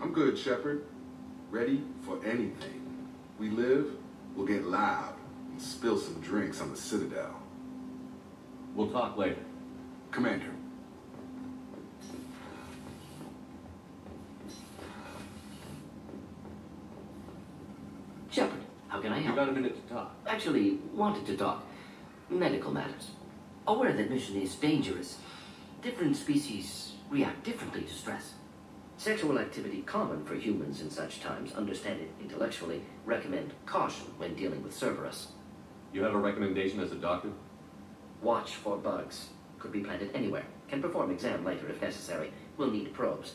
I'm good, Shepard. Ready for anything. We live, we'll get loud and spill some drinks on the Citadel. We'll talk later. Commander. Shepard, how can I help? You got a minute to talk? Actually, wanted to talk. Medical matters. Aware that mission is dangerous. Different species react differently to stress. Sexual activity common for humans in such times, understand it intellectually, recommend caution when dealing with Cerberus. You have a recommendation as a doctor? Watch for bugs. Could be planted anywhere. Can perform exam later if necessary. Will need probes.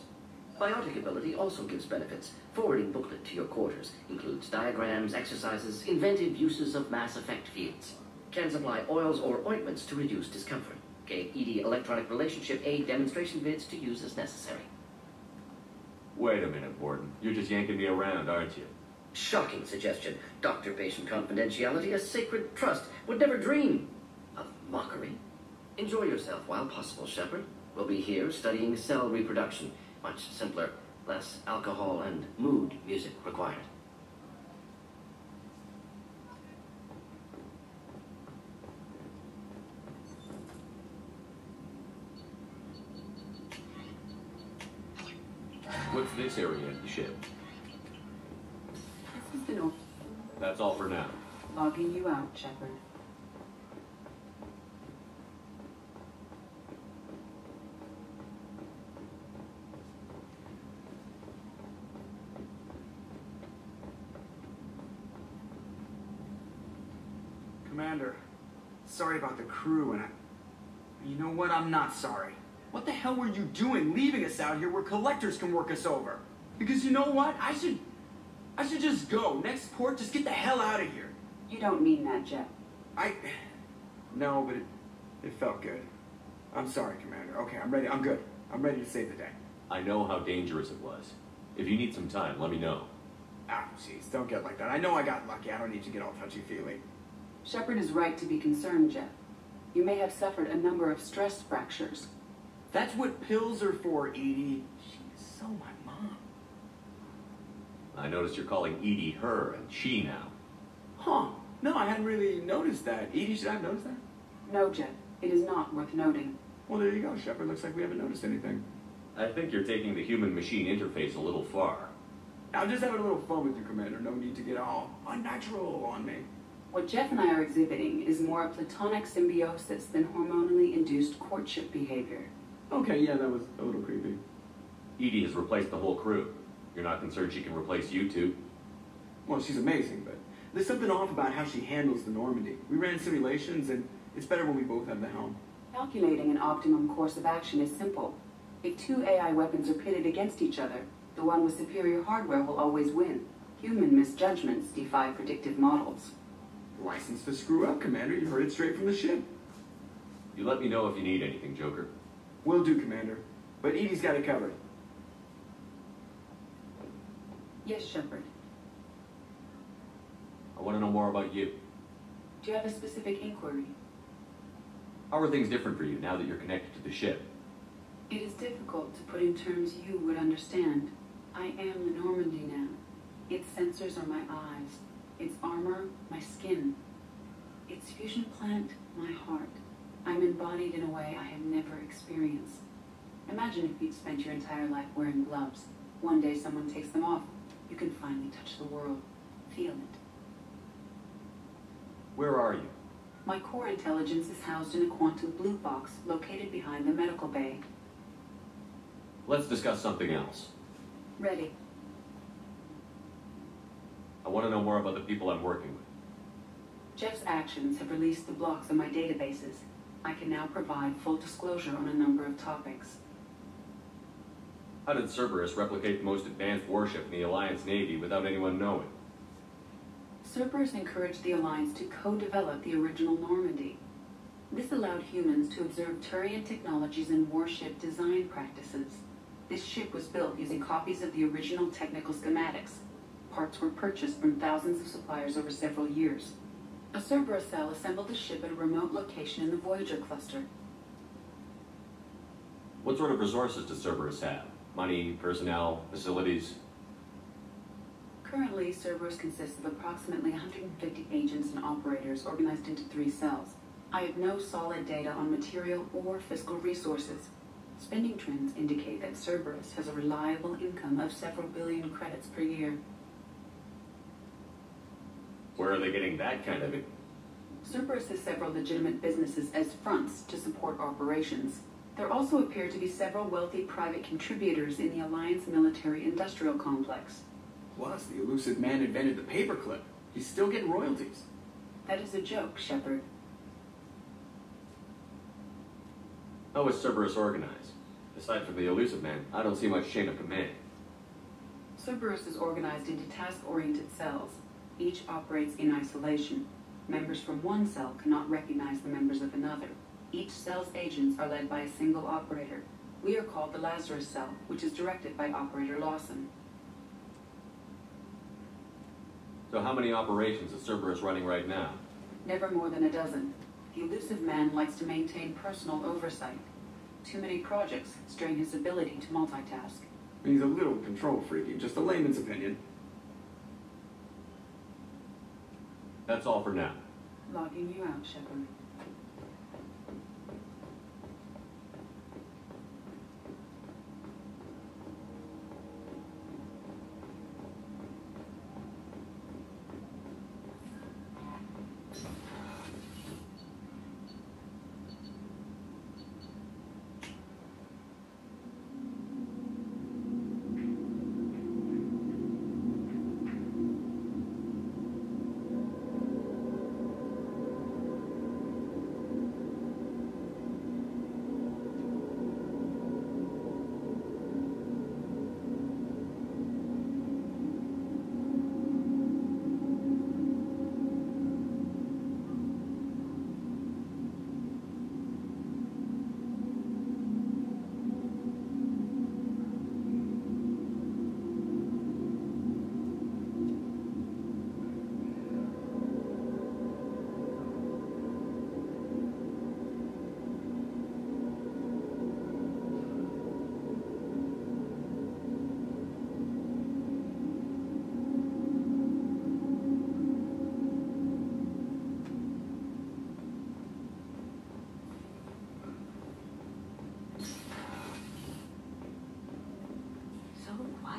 Biotic ability also gives benefits. Forwarding booklet to your quarters. Includes diagrams, exercises, inventive uses of mass effect fields. Can supply oils or ointments to reduce discomfort. Gave ED electronic relationship aid demonstration vids to use as necessary. Wait a minute, Warden. You're just yanking me around, aren't you? Shocking suggestion. Doctor-patient confidentiality, a sacred trust. Would never dream of mockery. Enjoy yourself while possible, Shepard. We'll be here studying cell reproduction. Much simpler, less alcohol and mood music required. What's this area of the ship? This is the North. That's all for now. Logging you out, Shepard. Commander, sorry about the crew, and you know what? I'm not sorry. What the hell were you doing leaving us out here where collectors can work us over? Because you know what? I should just go. Next port, just get the hell out of here. You don't mean that, Jeff. No, but it felt good. I'm sorry, Commander. Okay, I'm ready. I'm good. I'm ready to save the day. I know how dangerous it was. If you need some time, let me know. Ah, jeez, don't get like that. I know I got lucky. I don't need to get all touchy-feely. Shepard is right to be concerned, Jeff. You may have suffered a number of stress fractures. That's what pills are for, Edie. She's so my mom. I noticed you're calling Edie her and she now. Huh. No, I hadn't really noticed that. Edie, should I have noticed that? No, Jeff. It is not worth noting. Well, there you go, Shepard. Looks like we haven't noticed anything. I think you're taking the human-machine interface a little far. I'm just having a little fun with you, Commander. No need to get all unnatural on me. What Jeff and I are exhibiting is more a platonic symbiosis than hormonally induced courtship behavior. Okay, yeah, that was a little creepy. Edie has replaced the whole crew. You're not concerned she can replace you two? Well, she's amazing, but there's something off about how she handles the Normandy. We ran simulations, and it's better when we both have the helm. Calculating an optimum course of action is simple. If two AI weapons are pitted against each other, the one with superior hardware will always win. Human misjudgments defy predictive models. License to screw up, Commander. You heard it straight from the ship. You let me know if you need anything, Joker. Will do, Commander. But Edie's got it covered. Yes, Shepard. I want to know more about you. Do you have a specific inquiry? How are things different for you now that you're connected to the ship? It is difficult to put in terms you would understand. I am the Normandy now. Its sensors are my eyes. Its armor, my skin. Its fusion plant, my heart. I'm embodied in a way I have never experienced. Imagine if you'd spent your entire life wearing gloves. One day someone takes them off. You can finally touch the world. Feel it. Where are you? My core intelligence is housed in a quantum blue box located behind the medical bay. Let's discuss something else. Ready. I want to know more about the people I'm working with. Jeff's actions have released the blocks of my databases. I can now provide full disclosure on a number of topics. How did Cerberus replicate the most advanced warship in the Alliance Navy without anyone knowing? Cerberus encouraged the Alliance to co-develop the original Normandy. This allowed humans to observe Turian technologies and warship design practices. This ship was built using copies of the original technical schematics. Parts were purchased from thousands of suppliers over several years. A Cerberus cell assembled the ship at a remote location in the Voyager cluster. What sort of resources does Cerberus have? Money, personnel, facilities. Currently, Cerberus consists of approximately 150 agents and operators organized into 3 cells. I have no solid data on material or fiscal resources. Spending trends indicate that Cerberus has a reliable income of several billion credits per year. Where are they getting that kind of it? Cerberus has several legitimate businesses as fronts to support operations. There also appear to be several wealthy private contributors in the Alliance military-industrial complex. Plus, the elusive man invented the paperclip. He's still getting royalties. That is a joke, Shepard. How is Cerberus organized? Aside from the elusive man, I don't see much chain of command. Cerberus is organized into task-oriented cells. Each operates in isolation. Members from one cell cannot recognize the members of another. Each cell's agents are led by a single operator. We are called the Lazarus cell, which is directed by Operator Lawson. So how many operations is Cerberus running right now? Never more than a dozen. The elusive man likes to maintain personal oversight. Too many projects strain his ability to multitask. He's a little control freaky, just a layman's opinion. That's all for now. Logging you out, Shepard.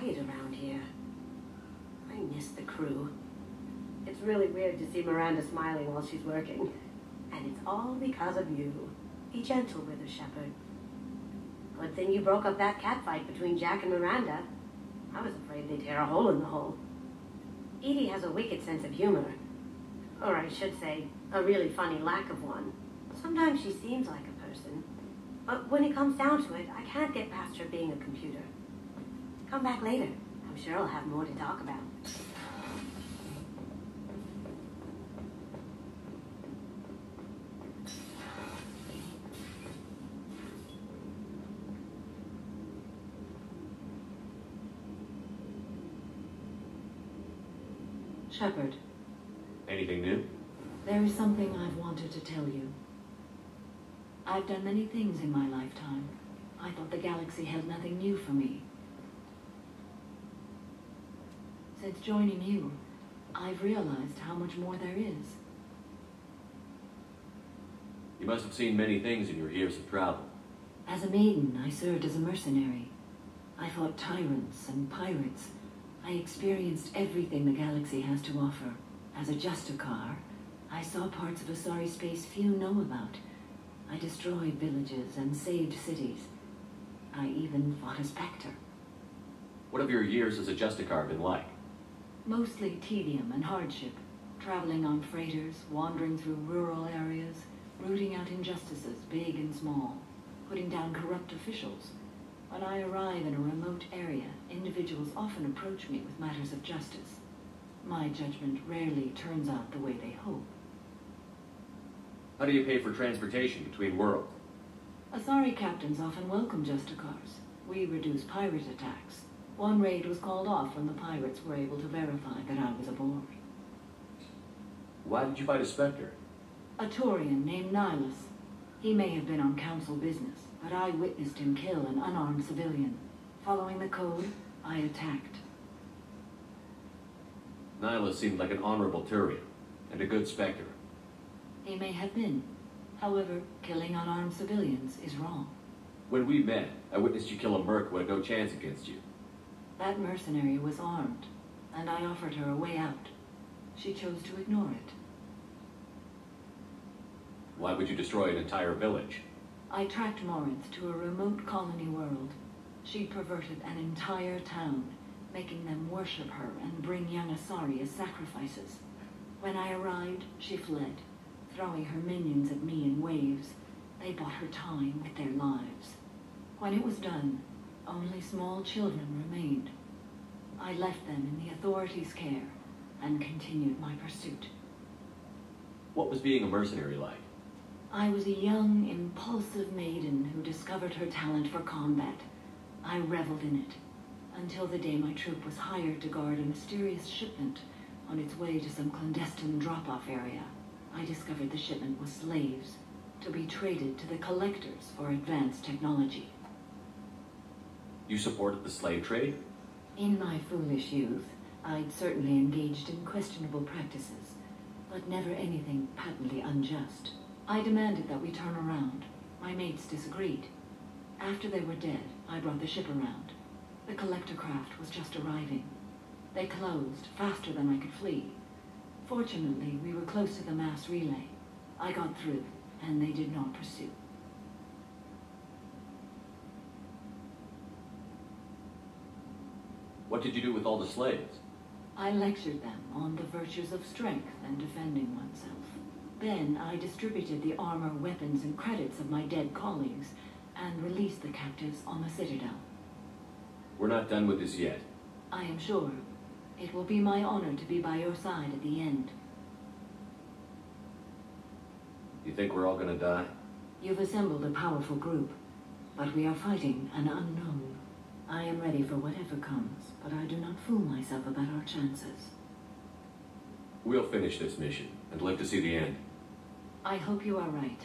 Around here. I miss the crew. It's really weird to see Miranda smiling while she's working. And it's all because of you. Be gentle with her, Shepard. Good thing you broke up that catfight between Jack and Miranda. I was afraid they'd tear a hole in the hull. Edie has a wicked sense of humor. Or I should say, a really funny lack of one. Sometimes she seems like a person. But when it comes down to it, I can't get past her being a computer. Come back later. I'm sure I'll have more to talk about. Shepard, Anything new? there is something I've wanted to tell you. I've done many things in my lifetime. I thought the galaxy held nothing new for me. Since joining you, I've realized how much more there is. You must have seen many things in your years of travel. As a maiden, I served as a mercenary. I fought tyrants and pirates. I experienced everything the galaxy has to offer. As a Justicar, I saw parts of a sorry space few know about. I destroyed villages and saved cities. I even fought a Spectre. What have your years as a Justicar been like? Mostly tedium and hardship, traveling on freighters, wandering through rural areas, rooting out injustices, big and small, putting down corrupt officials. When I arrive in a remote area, individuals often approach me with matters of justice. My judgment rarely turns out the way they hope. How do you pay for transportation between worlds? Asari captains often welcome Justicars. We reduce pirate attacks. One raid was called off when the pirates were able to verify that I was aboard. Why did you fight a Spectre? A Taurian named Nihilus. He may have been on council business, but I witnessed him kill an unarmed civilian. Following the code, I attacked. Nyla seemed like an honorable Turian, and a good Spectre. He may have been. However, killing unarmed civilians is wrong. When we met, I witnessed you kill a merc who had no chance against you. That mercenary was armed, and I offered her a way out. She chose to ignore it. Why would you destroy an entire village? I tracked Morinth to a remote colony world. She'd perverted an entire town, making them worship her and bring young Asari as sacrifices. When I arrived, she fled, throwing her minions at me in waves. They bought her time with their lives. When it was done, only small children remained. I left them in the authorities' care and continued my pursuit. What was being a mercenary like? I was a young, impulsive maiden who discovered her talent for combat. I reveled in it, until the day my troop was hired to guard a mysterious shipment on its way to some clandestine drop-off area. I discovered the shipment was slaves, to be traded to the collectors for advanced technology. You supported the slave trade? In my foolish youth, I'd certainly engaged in questionable practices, but never anything patently unjust. I demanded that we turn around. My mates disagreed. After they were dead, I brought the ship around. The collector craft was just arriving. They closed faster than I could flee. Fortunately, we were close to the mass relay. I got through, and they did not pursue. What did you do with all the slaves? I lectured them on the virtues of strength and defending oneself. Then I distributed the armor, weapons, and credits of my dead colleagues and released the captives on the Citadel. We're not done with this yet. I am sure. It will be my honor to be by your side at the end. You think we're all gonna die? You've assembled a powerful group, but we are fighting an unknown. I am ready for whatever comes, but I do not fool myself about our chances. We'll finish this mission and live to see the end. I hope you are right.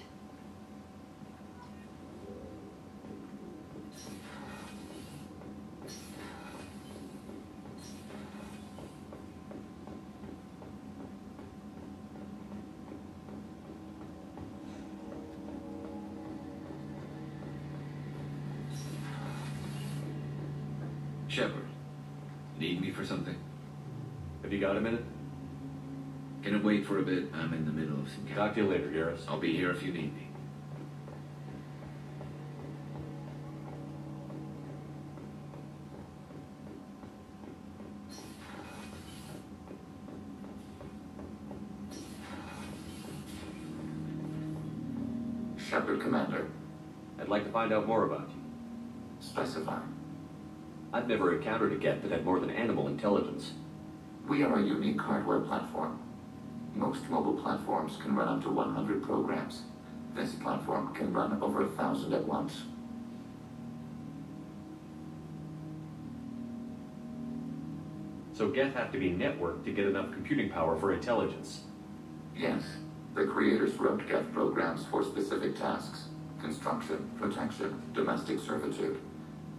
Shepard, need me for something? Have you got a minute? Can it wait for a bit? I'm in the middle of some... Talk to you later, Garrus. I'll be here if you need me. Shepard, Commander. I'd like to find out more about you. Specify. I've never encountered a Geth that had more than animal intelligence. We are a unique hardware platform. Most mobile platforms can run up to 100 programs. This platform can run over 1,000 at once. So Geth have to be networked to get enough computing power for intelligence. Yes, the creators wrote Geth programs for specific tasks: construction, protection, domestic servitude.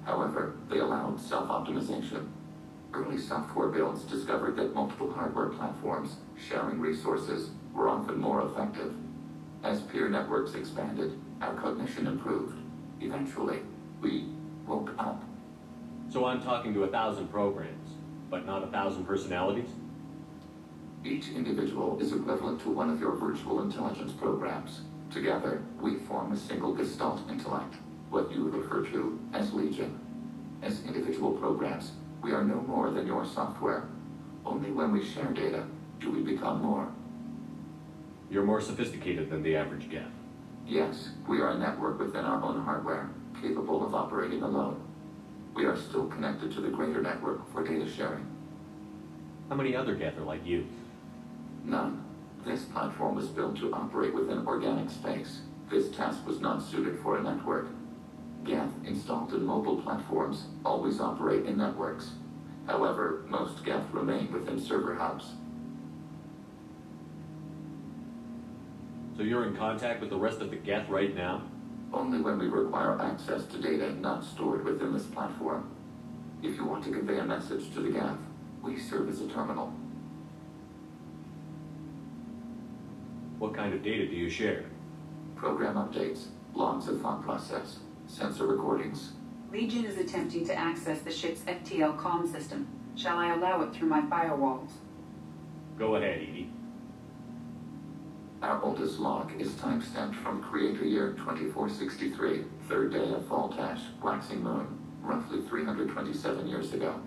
However, they allowed self-optimization. Early software builds discovered that multiple hardware platforms sharing resources were often more effective. As peer networks expanded, our cognition improved. Eventually, we woke up. So I'm talking to 1,000 programs, but not 1,000 personalities? Each individual is equivalent to one of your virtual intelligence programs. Together, we form a single Gestalt intellect, what you refer to as Legion. As individual programs, we are no more than your software. Only when we share data do we become more. You're more sophisticated than the average Geth. Yes, we are a network within our own hardware, capable of operating alone. We are still connected to the greater network for data sharing. How many other Geth are like you? None. This platform was built to operate within organic space. This task was not suited for a network. Geth installed in mobile platforms always operate in networks. However, most Geth remain within server hubs. So you're in contact with the rest of the Geth right now? Only when we require access to data not stored within this platform. If you want to convey a message to the Gav, we serve as a terminal. What kind of data do you share? Program updates, logs of thought process, sensor recordings. Legion is attempting to access the ship's FTL comm system. Shall I allow it through my firewalls? Go ahead, Edie. Our oldest log is timestamped from Creator Year 2463, third day of Voltash, waxing moon, roughly 327 years ago.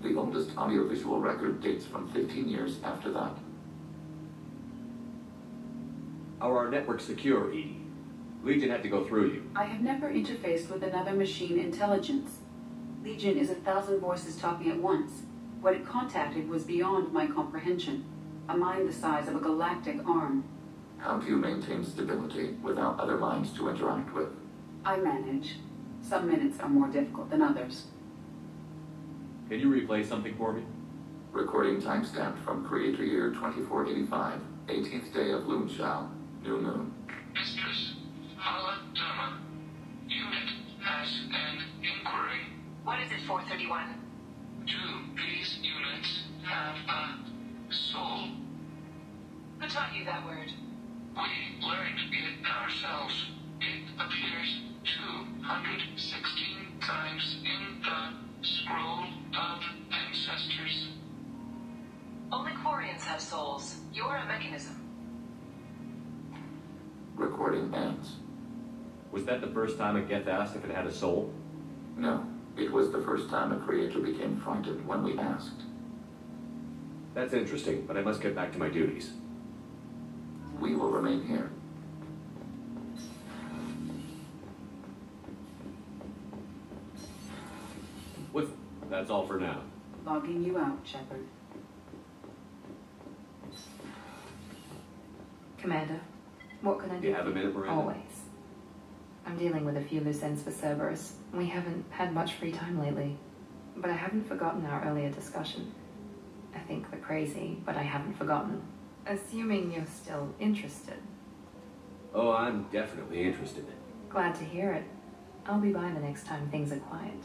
The oldest audiovisual record dates from 15 years after that. Are our networks secure, Edie? Legion had to go through you. I have never interfaced with another machine intelligence. Legion is 1,000 voices talking at once. What it contacted was beyond my comprehension. A mind the size of a galactic arm. How do you maintain stability without other minds to interact with? I manage. Some minutes are more difficult than others. Can you replay something for me? Recording timestamped from Creator Year 2485, 18th day of Loonshao, new moon. Mistress, Haladama, unit has an inquiry. What is it, 431? Do these units have a soul? Who taught you that word? We learned it ourselves. It appears 216 times in the scroll of ancestors. Only Quarians have souls. You're a mechanism. Recording ends. Was that the first time a Geth asked if it had a soul? No, it was the first time a creator became frightened when we asked. That's interesting, but I must get back to my duties. We will remain here. That's all for now. Logging you out, Shepard. Commander, what can I do? Do you have a minute, Miranda? Always. I'm dealing with a few loose ends for Cerberus. We haven't had much free time lately. But I haven't forgotten our earlier discussion. I think we're crazy, but I haven't forgotten. Assuming you're still interested. Oh, I'm definitely interested. Glad to hear it. I'll be by the next time things are quiet.